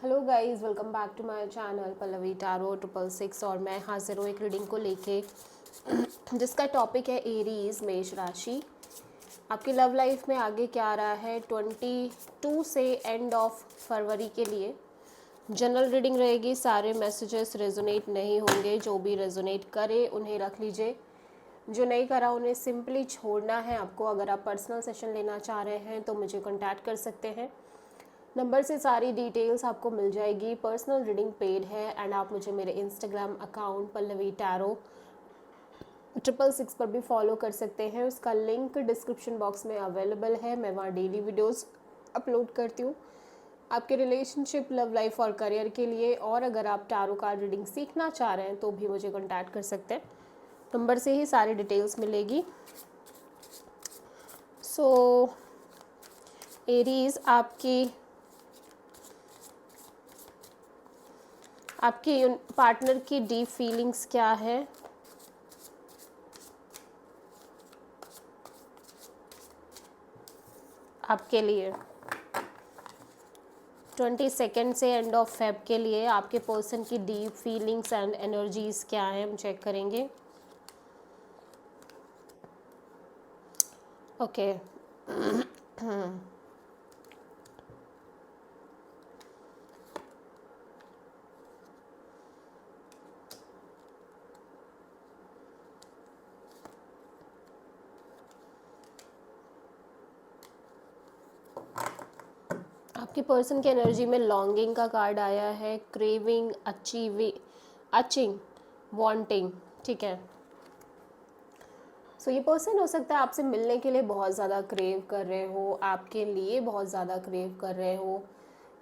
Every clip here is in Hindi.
Hello guys, welcome back to my channel Pallavi tarot 666। और मैं हाजिर हूँ एक रीडिंग को लेके जिसका टॉपिक है एरीज मेष राशि। आपकी लव लाइफ में आगे क्या आ रहा है 22 से एंड ऑफ फरवरी के लिए। जनरल रीडिंग रहेगी, सारे मैसेजेस रेजोनेट नहीं होंगे। जो भी रेजोनेट करे उन्हें रख लीजिए, जो नहीं करा उन्हें सिंपली छोड़ना है आपको। अगर आप पर्सनल सेशन लेना चाह रहे हैं तो मुझे कॉन्टैक्ट कर सकते हैं, नंबर से सारी डिटेल्स आपको मिल जाएगी। पर्सनल रीडिंग पेड है एंड आप मुझे मेरे इंस्टाग्राम अकाउंट पल्लवी टैरो 666 पर भी फॉलो कर सकते हैं। उसका लिंक डिस्क्रिप्शन बॉक्स में अवेलेबल है। मैं वहाँ डेली वीडियोस अपलोड करती हूँ आपके रिलेशनशिप, लव लाइफ और करियर के लिए। और अगर आप टैरो कार्ड रीडिंग सीखना चाह रहे हैं तो भी मुझे कॉन्टैक्ट कर सकते हैं, नंबर से ही सारी डिटेल्स मिलेगी। सो एरीज, आपकी पार्टनर की डीप फीलिंग्स क्या है, आपके लिए 22 से एंड ऑफ फेब के लिए आपके पर्सन की डीप फीलिंग्स एंड एनर्जीज क्या है, हम चेक करेंगे। ओके आपके पर्सन की एनर्जी में लॉन्गिंग का कार्ड आया है, क्रेविंग, अचिंग, वांटिंग। ठीक है, सो ये पर्सन हो सकता है आपसे मिलने के लिए बहुत ज़्यादा क्रेव कर रहे हो, आपके लिए बहुत ज़्यादा क्रेव कर रहे हो।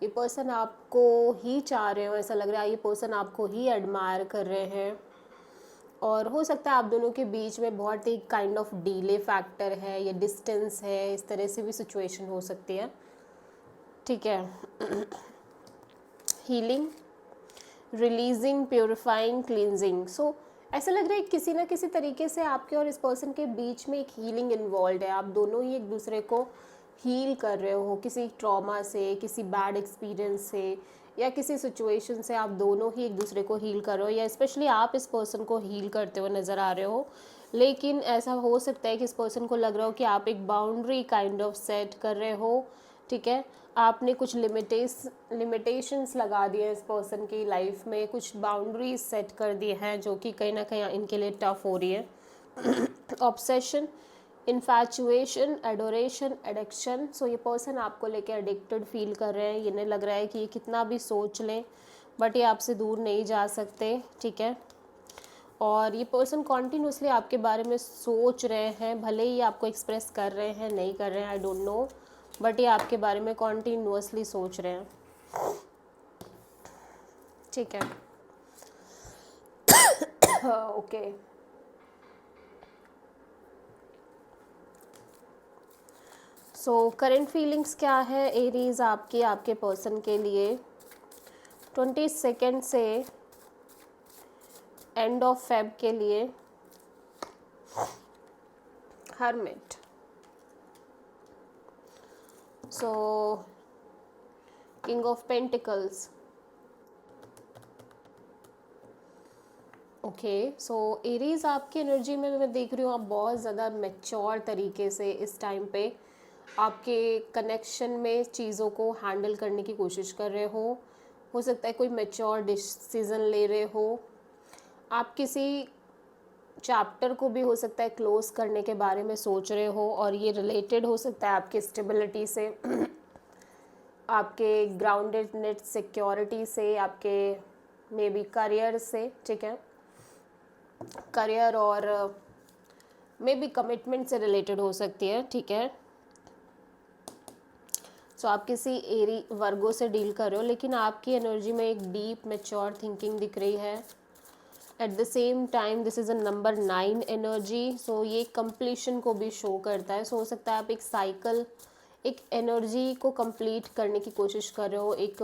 ये पर्सन आपको ही चाह रहे हो, ऐसा लग रहा है ये पर्सन आपको ही एडमायर कर रहे हैं। और हो सकता है आप दोनों के बीच में बहुत ही काइंड ऑफ डीले फैक्टर है या डिस्टेंस है, इस तरह से भी सिचुएशन हो सकती है। ठीक है, हीलिंग, रिलीजिंग, प्योरीफाइंग, क्लींजिंग। सो ऐसा लग रहा है किसी ना किसी तरीके से आपके और इस पर्सन के बीच में एक हीलिंग इन्वॉल्व है। आप दोनों ही एक दूसरे को हील कर रहे हो, किसी ट्रॉमा से, किसी बैड एक्सपीरियंस से या किसी सिचुएशन से आप दोनों ही एक दूसरे को हील कर रहे हो, या स्पेशली आप इस पर्सन को हील करते हुए नज़र आ रहे हो। लेकिन ऐसा हो सकता है कि इस पर्सन को लग रहा हो कि आप एक बाउंड्री काइंड ऑफ सेट कर रहे हो। ठीक है, आपने कुछ लिमिटेशंस लगा दिए हैं इस पर्सन की लाइफ में, कुछ बाउंड्रीज सेट कर दी हैं जो कि कहीं ना कहीं इनके लिए टफ हो रही है। Obsession, infatuation, adoration, addiction. So ये पर्सन आपको लेके एडिक्टेड फील कर रहे हैं। इन्हें लग रहा है कि ये कितना भी सोच लें बट ये आपसे दूर नहीं जा सकते। ठीक है, और ये पर्सन कॉन्टीन्यूसली आपके बारे में सोच रहे हैं, भले ही आपको एक्सप्रेस कर रहे हैं नहीं कर रहे हैं, आई डोंट नो, बट ये आपके बारे में कॉन्टीन्यूसली सोच रहे हैं। ठीक है, ओके। सो करेंट फीलिंग्स क्या है एरीज आपकी, आपके पर्सन के लिए 22 से एंड ऑफ फेब के लिए। Hermit, so king of pentacles. Okay, so Aries आपकी एनर्जी में मैं देख रही हूँ आप बहुत ज़्यादा मैच्योर तरीके से इस टाइम पे आपके कनेक्शन में चीज़ों को हैंडल करने की कोशिश कर रहे हो सकता है कोई मैच्योर डिसीजन ले रहे हो। आप किसी चैप्टर को भी हो सकता है क्लोज करने के बारे में सोच रहे हो, और ये रिलेटेड हो सकता है आपकी स्टेबिलिटी से, आपके ग्राउंडेड नेट सिक्योरिटी से, आपके मे बी करियर से। ठीक है, करियर और मे बी कमिटमेंट से रिलेटेड हो सकती है। ठीक है, सो आप किसी एरी वर्गो से डील कर रहे हो, लेकिन आपकी एनर्जी में एक डीप मैच्योर थिंकिंग दिख रही है। At the same time this is a number 9 energy, so ये कंप्लीशन को भी शो करता है। सो हो सकता है आप एक साइकिल, एक एनर्जी को कंप्लीट करने की कोशिश कर रहे हो, एक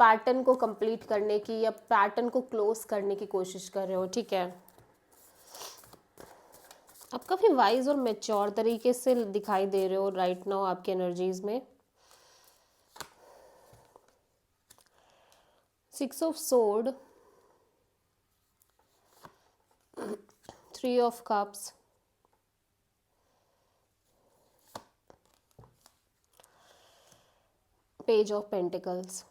पैटर्न को कंप्लीट करने की या पैटर्न को क्लोज करने की कोशिश कर रहे हो। ठीक है, आप काफ़ी वाइज और मैच्योर तरीके से दिखाई दे रहे हो राइट नाउ आपकी एनर्जीज में। 6 of sword, 3 of cups, page of pentacles.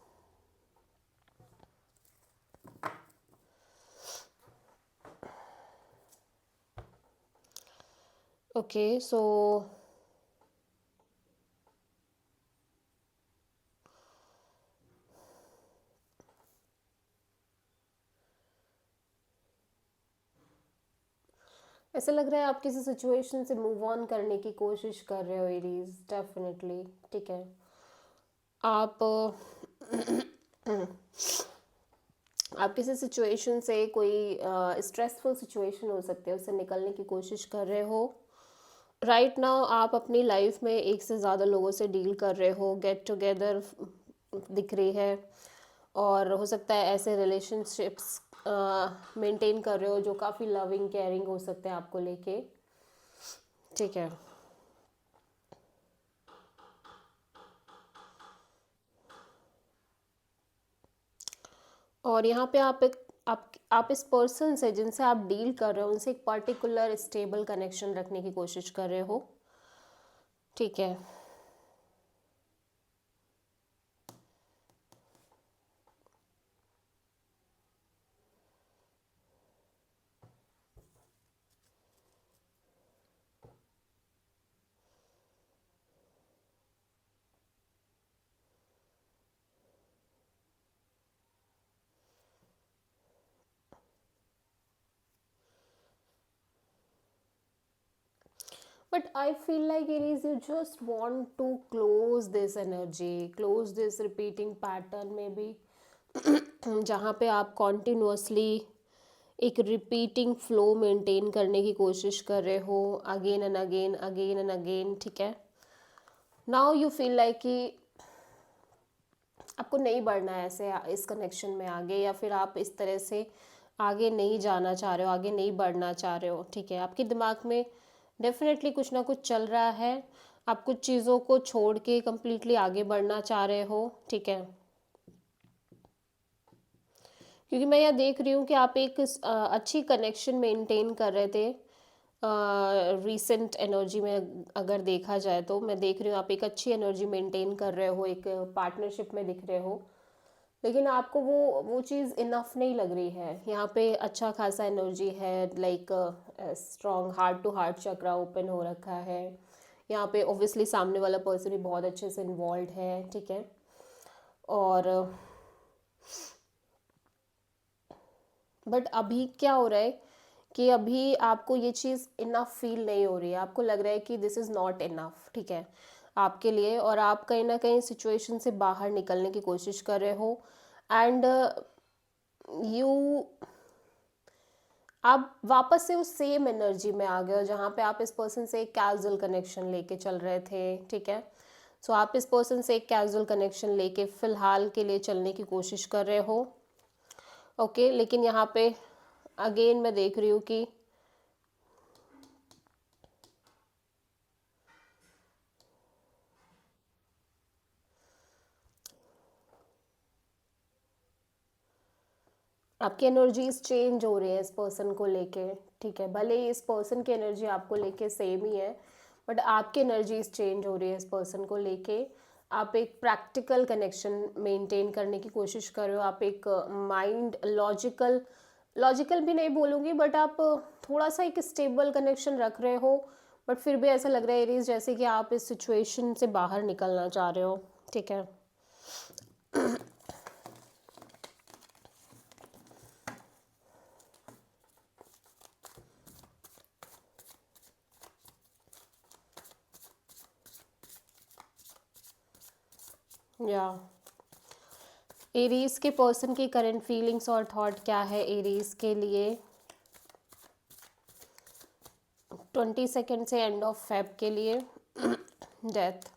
Okay, so ऐसा लग रहा है आप किसी सिचुएशन से मूव ऑन करने की कोशिश कर रहे हो एरीज, डेफिनेटली। ठीक है, आप आप किसी सिचुएशन से, कोई स्ट्रेसफुल सिचुएशन हो सकते हैं, उससे निकलने की कोशिश कर रहे हो। राइट नाउ आप अपनी लाइफ में एक से ज़्यादा लोगों से डील कर रहे हो, गेट टुगेदर दिख रही है, और हो सकता है ऐसे रिलेशनशिप्स मेंटेन कर रहे हो जो काफ़ी लविंग केयरिंग हो सकते हैं आपको लेके। ठीक है, और यहाँ पे आप इस पर्सन से, जिनसे आप डील कर रहे हो, उनसे एक पर्टिकुलर स्टेबल कनेक्शन रखने की कोशिश कर रहे हो। ठीक है, but I feel like it is you just want to close this energy, close this repeating pattern maybe, जहाँ पे आप कॉन्टिन्यूसली एक रिपीटिंग फ्लो मेंटेन करने की कोशिश कर रहे हो, again and again, again and again. ठीक है, नाउ यू फील लाइक कि आपको नहीं बढ़ना है ऐसे इस कनेक्शन में आगे, या फिर आप इस तरह से आगे नहीं जाना चाह रहे हो, आगे नहीं बढ़ना चाह रहे हो। ठीक है, आपके दिमाग में डेफिनेटली कुछ ना कुछ चल रहा है, आप कुछ चीज़ों को छोड़ के कम्प्लीटली आगे बढ़ना चाह रहे हो। ठीक है, क्योंकि मैं यह देख रही हूँ कि आप एक अच्छी कनेक्शन मेंटेन कर रहे थे रीसेंट एनर्जी में। अगर देखा जाए तो मैं देख रही हूँ आप एक अच्छी एनर्जी मेंटेन कर रहे हो, एक पार्टनरशिप में दिख रहे हो, लेकिन आपको वो चीज़ इनफ नहीं लग रही है। यहाँ पे अच्छा खासा एनर्जी है, like strong heart to heart chakra open हो रखा है। यहाँ पे ऑब्वियसली सामने वाला पर्सन भी बहुत अच्छे से इन्वॉल्व है। ठीक है, और बट अभी क्या हो रहा है कि अभी आपको ये चीज़ इनफ फील नहीं हो रही है, आपको लग रहा है कि दिस इज़ नॉट इनफ। ठीक है, आपके लिए, और आप कहीं ना कहीं सिचुएशन से बाहर निकलने की कोशिश कर रहे हो, एंड यू आप वापस से उस सेम एनर्जी में आ गए हो जहाँ पे आप इस पर्सन से एक कैजुअल कनेक्शन लेके चल रहे थे। ठीक है, सो आप इस पर्सन से एक कैजुअल कनेक्शन लेके फ़िलहाल के लिए चलने की कोशिश कर रहे हो। ओके, लेकिन यहाँ पे अगेन मैं देख रही हूँ कि आपकी एनर्जीज चेंज हो रही है इस पर्सन को लेके। ठीक है, भले ही इस पर्सन की एनर्जी आपको लेके सेम ही है, बट आपकी एनर्जीज चेंज हो रही है इस पर्सन को लेके। आप एक प्रैक्टिकल कनेक्शन मेंटेन करने की कोशिश कर रहे हो, आप एक माइंड लॉजिकल लॉजिकल भी नहीं बोलूँगी, बट आप थोड़ा सा एक स्टेबल कनेक्शन रख रहे हो, बट फिर भी ऐसा लग रहा है एरीज जैसे कि आप इस सिचुएशन से बाहर निकलना चाह रहे हो। ठीक है, या एरीज के पर्सन की करंट फीलिंग्स और थॉट क्या है एरीज के लिए 22 से एंड ऑफ फेब के लिए? डेथ।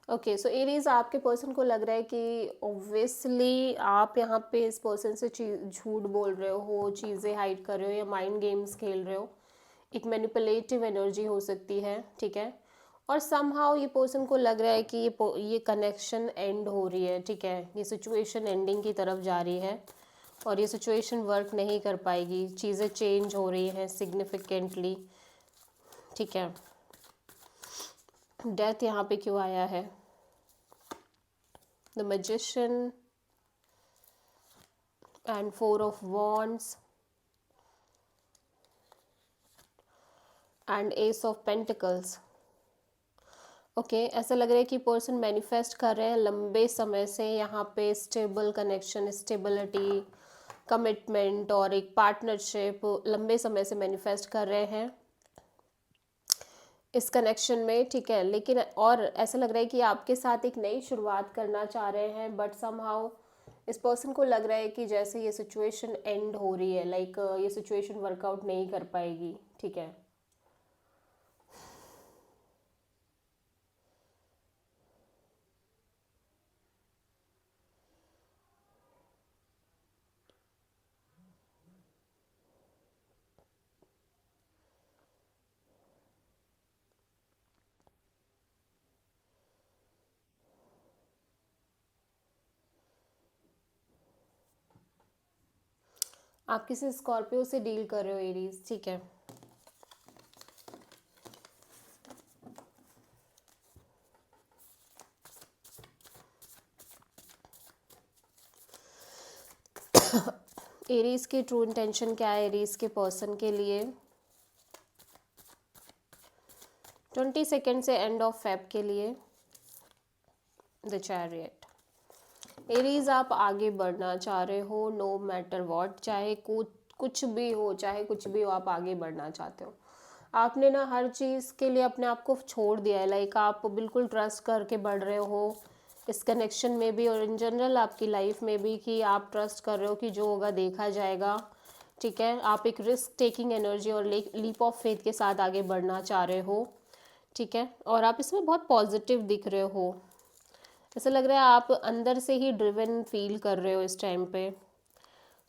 ओके, सो एरीज आपके पर्सन को लग रहा है कि ऑब्वियसली आप यहाँ पे इस पर्सन से झूठ बोल रहे हो, चीज़ें हाइड कर रहे हो, या माइंड गेम्स खेल रहे हो। एक मैनिपुलेटिव एनर्जी हो सकती है। ठीक है, और समहाउ ये पर्सन को लग रहा है कि ये कनेक्शन एंड हो रही है, ठीक है, ये सिचुएशन एंडिंग की तरफ जा रही है और ये सिचुएशन वर्क नहीं कर पाएगी, चीज़ें चेंज हो रही हैं सिग्निफिकेंटली, ठीक है। डेथ यहाँ पे क्यों आया है? The magician and 4 of wands and S of pentacles. Okay, ऐसा लग रहा है कि पर्सन मैनिफेस्ट कर रहे हैं लंबे समय से यहाँ पे स्टेबल कनेक्शन, स्टेबिलिटी, कमिटमेंट और एक पार्टनरशिप लंबे समय से मैनिफेस्ट कर रहे हैं इस कनेक्शन में, ठीक है। लेकिन और ऐसा लग रहा है कि आपके साथ एक नई शुरुआत करना चाह रहे हैं, बट समहाउ इस पर्सन को लग रहा है कि जैसे ये सिचुएशन एंड हो रही है, लाइक ये सिचुएशन वर्कआउट नहीं कर पाएगी, ठीक है। आप किसी स्कॉर्पियो से डील कर रहे हो एरीज, ठीक है। एरीज की ट्रू इंटेंशन क्या है एरीज के पर्सन के लिए 20 सेकेंड से एंड ऑफ फेब के लिए? The chariot. एरीज, आप आगे बढ़ना चाह रहे हो, नो मैटर वॉट, चाहे कुछ भी हो, चाहे कुछ भी हो, आप आगे बढ़ना चाहते हो। आपने ना हर चीज़ के लिए अपने आप को छोड़ दिया है, लाइक आप बिल्कुल ट्रस्ट करके बढ़ रहे हो इस कनेक्शन में भी और इन जनरल आपकी लाइफ में भी, कि आप ट्रस्ट कर रहे हो कि जो होगा देखा जाएगा, ठीक है। आप एक रिस्क टेकिंग एनर्जी और लीप ऑफ फेथ के साथ आगे बढ़ना चाह रहे हो, ठीक है। और आप इसमें बहुत पॉजिटिव दिख रहे हो, ऐसा लग रहा है आप अंदर से ही ड्रिवन फील कर रहे हो इस टाइम पे।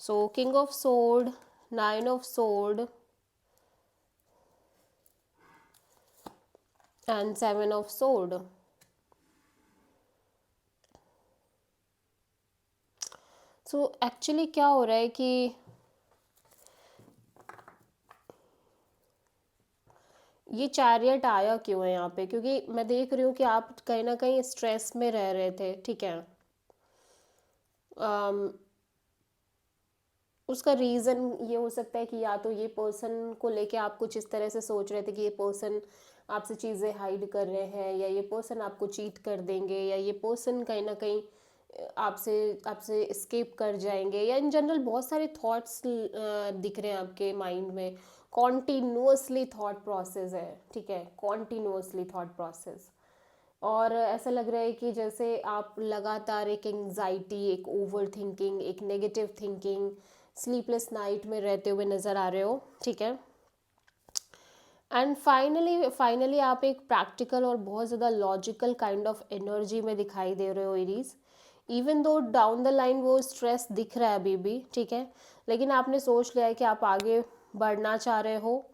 So king of sword, 9 of sword and 7 of sword. So actually क्या हो रहा है कि ये चैरियट आया क्यों है यहाँ पे, क्योंकि मैं देख रही हूँ कि आप कहीं ना कहीं स्ट्रेस में रह रहे थे, ठीक है। उसका रीज़न ये हो सकता है कि या तो ये पर्सन को लेके आप कुछ इस तरह से सोच रहे थे कि ये पर्सन आपसे चीज़ें हाइड कर रहे हैं, या ये पर्सन आपको चीट कर देंगे, या ये पर्सन कहीं ना कहीं आपसे आपसे एस्केप कर जाएंगे, या इन जनरल बहुत सारे थॉट्स दिख रहे हैं आपके माइंड में। कॉन्टीन्यूअसली थॉट प्रोसेस है, ठीक है, कॉन्टीन्यूअसली थॉट प्रोसेस। और ऐसा लग रहा है कि जैसे आप लगातार एक एंग्जाइटी, एक ओवर थिंकिंग, एक नेगेटिव थिंकिंग, स्लीपलेस नाइट में रहते हुए नज़र आ रहे हो, ठीक है। एंड फाइनली आप एक प्रैक्टिकल और बहुत ज़्यादा लॉजिकल काइंड ऑफ एनर्जी में दिखाई दे रहे हो Aries. Even though down the line वो स्ट्रेस दिख रहा है अभी भी, ठीक है, लेकिन आपने सोच लिया है कि आप आगे बढ़ना चाह रहे हो,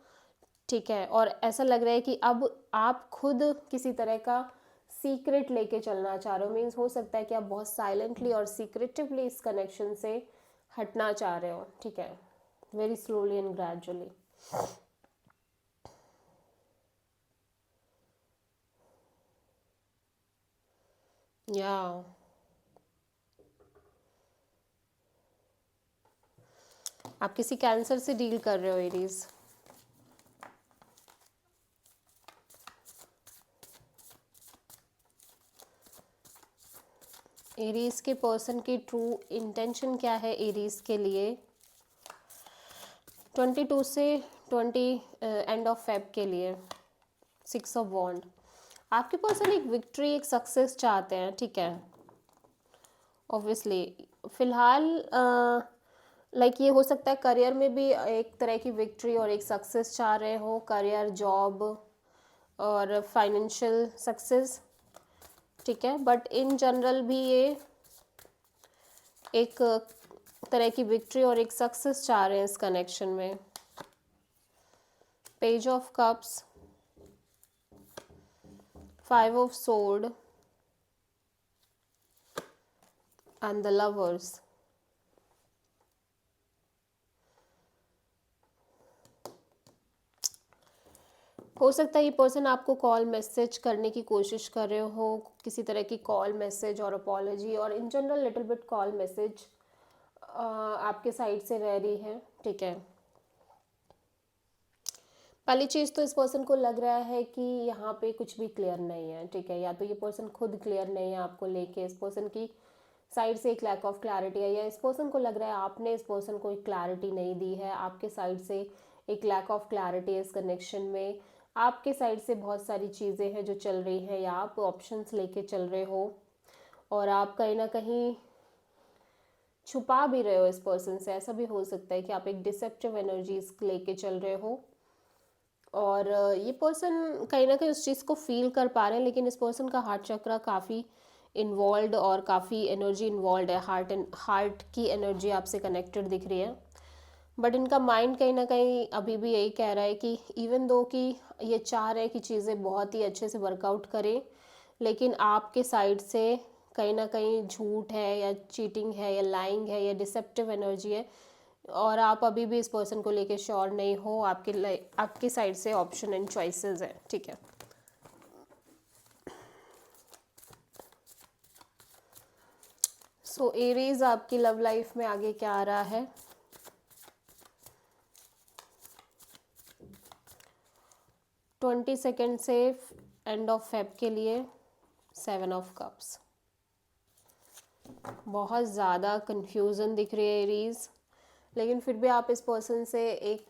ठीक है। और ऐसा लग रहा है कि अब आप खुद किसी तरह का सीक्रेट लेके चलना चाह रहे हो, मीन्स हो सकता है कि आप बहुत साइलेंटली और सीक्रेटिवली इस कनेक्शन से हटना चाह रहे हो, ठीक है, वेरी स्लोली एंड ग्रेजुअली। या आप किसी कैंसर से डील कर रहे हो एरीज। एरीज के पर्सन की ट्रू इंटेंशन क्या है एरीज के लिए 22 से 20 एंड ऑफ फेब के लिए? 6 ऑफ वॉन्ड। आपके पर्सन एक विक्ट्री, एक सक्सेस चाहते हैं, ठीक है, ऑब्वियसली। फिलहाल लाइक ये हो सकता है करियर में भी एक तरह की विक्ट्री और एक सक्सेस चाह रहे हो, करियर, जॉब और फाइनेंशियल सक्सेस, ठीक है। बट इन जनरल भी ये एक तरह की विक्ट्री और एक सक्सेस चाह रहे हैं इस कनेक्शन में। Page of cups, 5 of sword and the lovers. हो सकता है ये पर्सन आपको कॉल मैसेज करने की कोशिश कर रहे हो, किसी तरह की कॉल मैसेज और अपॉलॉजी और in general little bit call message आपके साइड से रह रही है, ठीक है। पहली चीज़ तो इस पर्सन को लग रहा है कि यहाँ पे कुछ भी क्लियर नहीं है, ठीक है। या तो ये पर्सन खुद क्लियर नहीं है आपको लेके, इस पर्सन की साइड से एक लैक ऑफ क्लैरिटी है, या इस पर्सन को लग रहा है आपने इस पर्सन को एक क्लैरिटी नहीं दी है, आपके साइड से एक लैक ऑफ क्लैरिटी है इस कनेक्शन में। आपके साइड से बहुत सारी चीज़ें हैं जो चल रही हैं, या आप ऑप्शंस लेके चल रहे हो और आप कहीं ना कहीं छुपा भी रहे हो इस पर्सन से। ऐसा भी हो सकता है कि आप एक डिसेप्टिव एनर्जीज लेके चल रहे हो और ये पर्सन कहीं ना कहीं उस चीज़ को फील कर पा रहे हैं, लेकिन इस पर्सन का हार्ट चक्रा काफ़ी इन्वॉल्व और काफ़ी एनर्जी इन्वॉल्व है, हार्ट की एनर्जी आपसे कनेक्टेड दिख रही है। बट इनका माइंड कहीं ना कहीं अभी भी यही कह रहा है कि इवन दो कि ये चाह रहे हैं कि चीज़ें बहुत ही अच्छे से वर्कआउट करें, लेकिन आपके साइड से कहीं ना कहीं झूठ है या चीटिंग है या लाइंग है या डिसेप्टिव एनर्जी है, और आप अभी भी इस पर्सन को लेके श्योर नहीं हो। आपकी साइड से ऑप्शन एंड चॉइसेस है, ठीक है। सो एरीज आपकी लव लाइफ में आगे क्या आ रहा है? 22 से एंड ऑफ फेब के लिए 7 ऑफ कप्स। बहुत ज़्यादा कंफ्यूजन दिख रही है एरीज, लेकिन फिर भी आप इस पर्सन से एक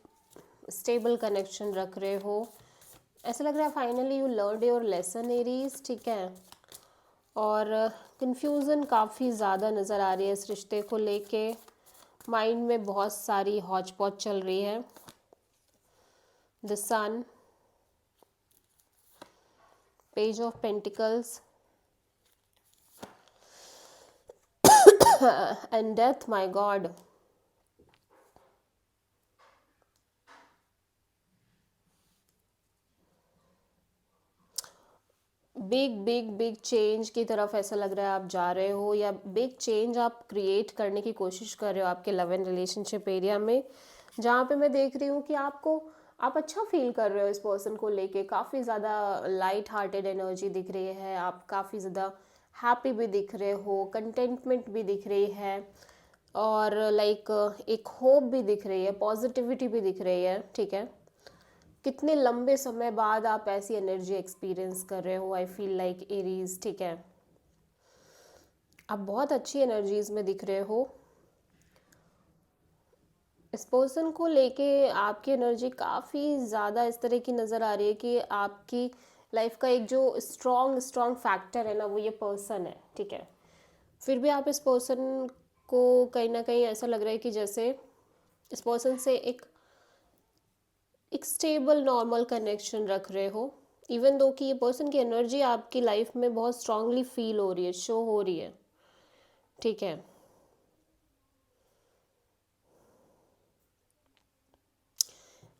स्टेबल कनेक्शन रख रहे हो। ऐसा लग रहा है finally you learned your lesson Aries, ठीक है। और कंफ्यूजन काफ़ी ज़्यादा नज़र आ रही है इस रिश्ते को लेके, माइंड में बहुत सारी हौच पौच चल रही है। The sun, page of pentacles and death, my god. Big big big change की तरफ ऐसा लग रहा है आप जा रहे हो, या बिग चेंज आप क्रिएट करने की कोशिश कर रहे हो आपके लव एंड रिलेशनशिप एरिया में, जहाँ पे मैं देख रही हूँ कि आप अच्छा फील कर रहे हो इस पर्सन को लेके। काफ़ी ज़्यादा लाइट हार्टेड एनर्जी दिख रही है, आप काफ़ी ज़्यादा हैप्पी भी दिख रहे हो, कंटेंटमेंट भी दिख रही है, और लाइक एक होप भी दिख रही है, पॉजिटिविटी भी दिख रही है, ठीक है। कितने लंबे समय बाद आप ऐसी एनर्जी एक्सपीरियंस कर रहे हो, आई फील लाइक एरीज, ठीक है। आप बहुत अच्छी एनर्जीज में दिख रहे हो। इस पर्सन को लेके आपकी एनर्जी काफ़ी ज़्यादा इस तरह की नज़र आ रही है कि आपकी लाइफ का एक जो स्ट्रॉन्ग फैक्टर है ना, वो ये पर्सन है, ठीक है। फिर भी आप इस पर्सन को कहीं ना कहीं ऐसा लग रहा है कि जैसे इस पर्सन से एक स्टेबल नॉर्मल कनेक्शन रख रहे हो, इवन दो कि ये पर्सन की एनर्जी आपकी लाइफ में बहुत स्ट्रांगली फील हो रही है, शो हो रही है, ठीक है।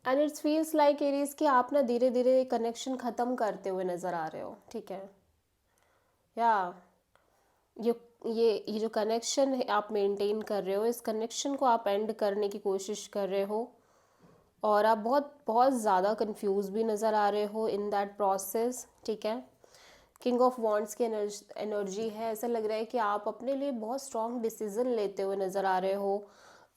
And it's feels like Aries कि आप ना धीरे धीरे कनेक्शन ख़त्म करते हुए नज़र आ रहे हो, ठीक है। या ये ये जो कनेक्शन है आप मेंटेन कर रहे हो, इस कनेक्शन को आप एंड करने की कोशिश कर रहे हो, और आप बहुत बहुत ज़्यादा कंफ्यूज भी नज़र आ रहे हो इन दैट प्रोसेस, ठीक है। किंग ऑफ वॉन्ड्स की एनर्जी है, ऐसा लग रहा है कि आप अपने लिए बहुत स्ट्रॉन्ग डिसीजन लेते हुए नज़र आ रहे हो,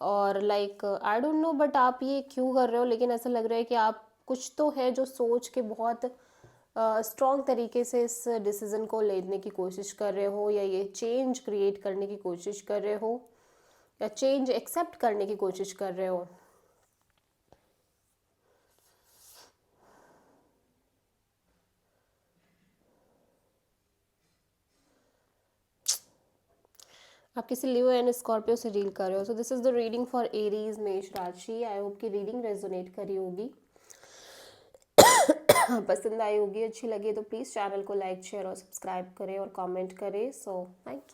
और like I don't know but आप ये क्यों कर रहे हो, लेकिन ऐसा लग रहा है कि आप कुछ तो है जो सोच के बहुत स्ट्रॉन्ग तरीके से इस डिसीज़न को लेने की कोशिश कर रहे हो, या ये चेंज क्रिएट करने की कोशिश कर रहे हो, या चेंज एक्सेप्ट करने की कोशिश कर रहे हो। आप किसी लियो एंड स्कॉर्पियो से डील कर रहे हो। So this is the reading for Aries मेष राशि। आई होप की रीडिंग रेजोनेट करी होगी, पसंद आई होगी, अच्छी लगी तो प्लीज़ चैनल को लाइक शेयर और सब्सक्राइब करें और कमेंट करें। So thank you.